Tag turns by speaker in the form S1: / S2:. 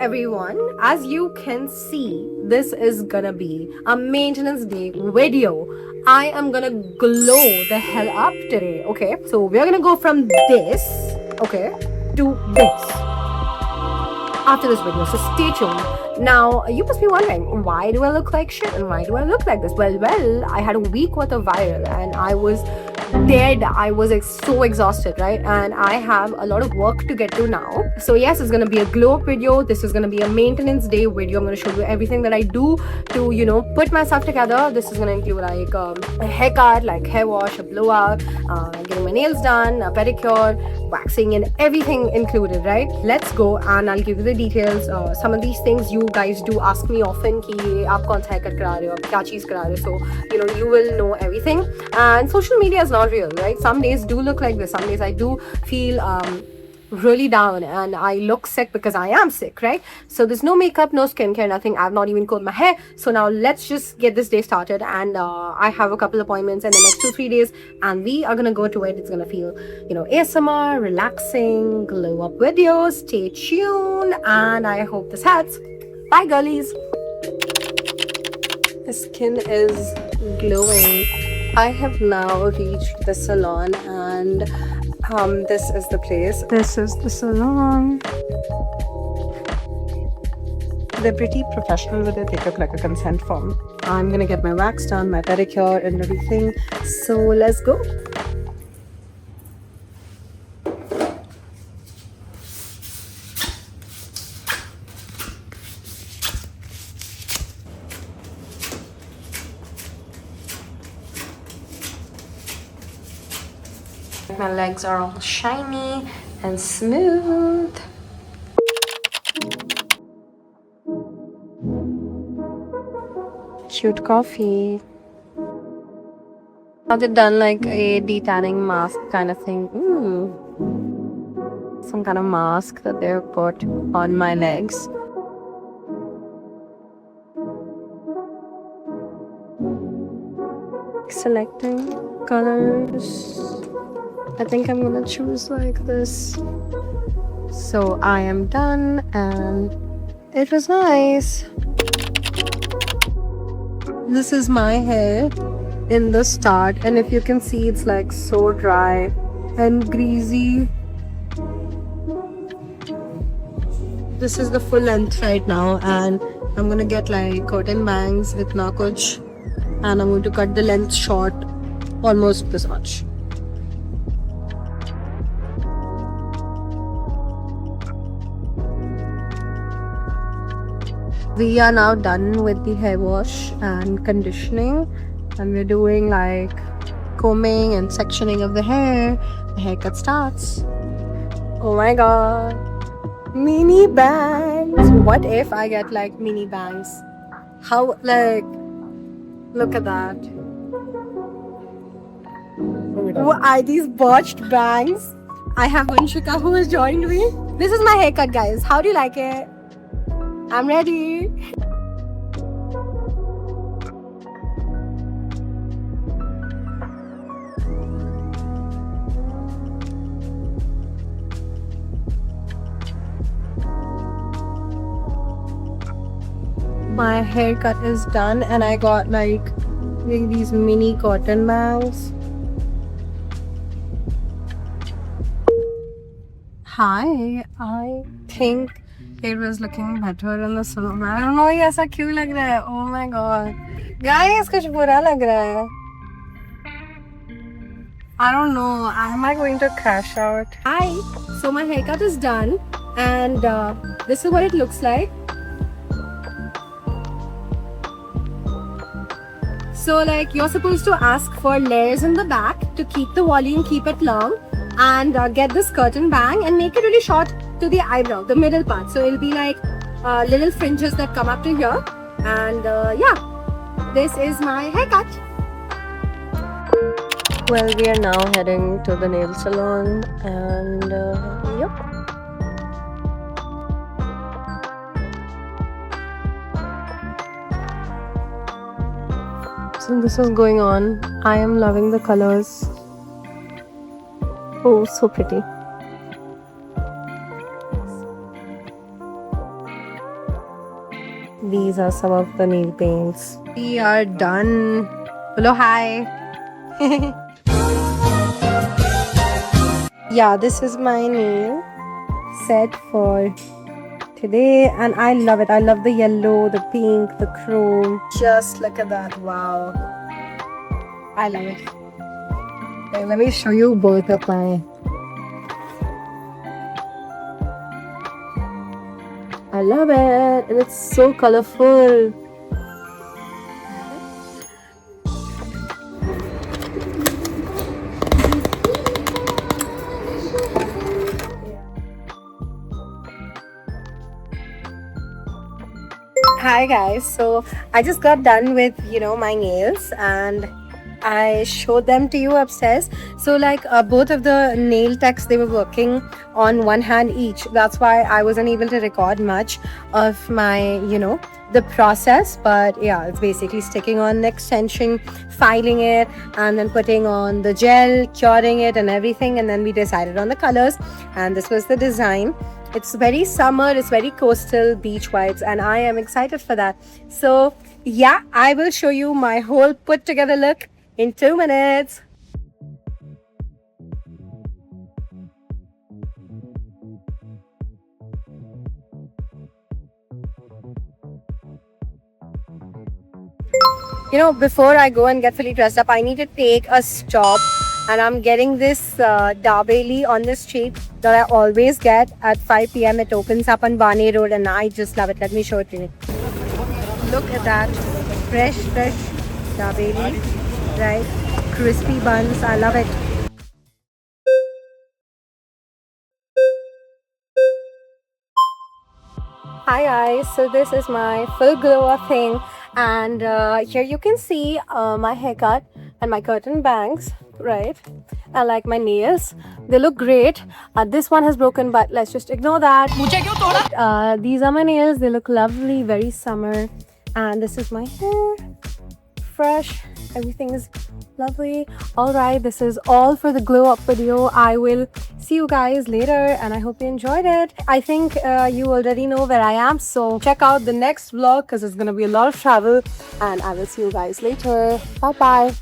S1: everyone, as you can see, this is gonna be a maintenance day video. I am gonna glow the hell up today. Okay, so we're gonna go from this, okay, to this after this video, so stay tuned. Now you must be wondering, why do I look like shit and why do I look like this? Well, I had a week worth of viral and I was dead. I was so exhausted, right? And I have a lot of work to get to now. So yes, it's gonna be a glow up video. This is gonna be a maintenance day video. I'm gonna show you everything that I do to, you know, put myself together. This is gonna include like a haircut, like hair wash, a blowout, getting my nails done, a pedicure, waxing, and everything included, right? Let's go and I'll give you the details. Some of these things you guys do ask me often कि आप कौन सा haircut करा रहे हो, आप क्या चीज़ करा रहे हो. So you know, you will know everything. And social media is not real, right? Some days do look like this. Some days I do feel really down and I look sick because I am sick, right? So there's no makeup, no skincare, nothing. I've not even combed my hair. So now let's just get this day started. And I have a couple appointments in the next 2-3 days and we are gonna go to it. It's gonna feel, you know, ASMR, relaxing, glow up videos. Stay tuned and I hope this helps. Bye girlies. The skin is glowing. I have now reached the salon and this is the place. This is the salon. They're pretty professional with it. They took like a consent form. I'm gonna get my wax done, my pedicure and everything. So let's go. My legs are all shiny and smooth. Cute coffee. Now they've done like a detanning mask kind of thing. Ooh. Some kind of mask that they've put on my legs. Selecting colors. I think I'm gonna choose like this. So I am done and it was nice. This is my hair in the start and if you can see, it's like so dry and greasy. This is the full length right now and I'm gonna get like curtain bangs with nakuch and I'm going to cut the length short, almost this much. We are now done with the hair wash and conditioning and we're doing like combing and sectioning of the hair. The haircut starts. Oh my god, mini bangs. What if I get like mini bangs? How, like, look at that. What are these botched bangs? I have Vanshika who has joined me. This is my haircut, guys. How do you like it? I'm ready. My haircut is done and I got like these mini cotton bangs. Hi, I think it was looking better in the salon. I don't know ये ऐसा क्यों लग रहा है? Oh my god, guys, कुछ बुरा लग रहा है. I don't know. Am I going to crash out? Hi. So my haircut is done, and this is what it looks like. So like you're supposed to ask for layers in the back to keep the volume, keep it long, and get this curtain bang and make it really short to the eyebrow, the middle part. So it'll be like little fringes that come up to here. And yeah, this is my haircut. Well, we are now heading to the nail salon and yep. So this is going on. I am loving the colors. Oh, so pretty. these are some of the nail paints. We are done. Hello, hi. Yeah, this is my nail set for today, and I love it. I love the yellow, the pink, the chrome. Just look at that. Wow, I love it. Okay, let me show you both of my. I love it, and it's so colorful. Hi guys, so I just got done with my nails, and I showed them to you upstairs. So like both of the nail techs, they were working on one hand each. That's why I wasn't able to record much of my the process. But yeah, it's basically sticking on the extension, filing it, and then putting on the gel, curing it and everything, and then we decided on the colors, and this was the design. It's very summer, it's very coastal, beach vibes, and I am excited for that. So yeah, I will show you my whole put together look in 2 minutes. Before I go and get fully dressed up, I need to take a stop, and I'm getting this dabeli on the street that I always get at 5 p.m. It opens up on Bane Road, and I just love it. Let me show it to you. Look at that. Fresh dabeli, right? Crispy buns. I love it. Hi guys, so this is my full glow up thing, and here you can see my haircut and my curtain bangs, right? I like my nails, they look great. This one has broken, but let's just ignore that. These are my nails, they look lovely, very summer. And this is my hair, fresh, everything is lovely. All right, this is all for the glow up video. I will see you guys later, and I hope you enjoyed it. I think you already know where I am, so check out the next vlog because it's gonna be a lot of travel, and I will see you guys later. Bye bye.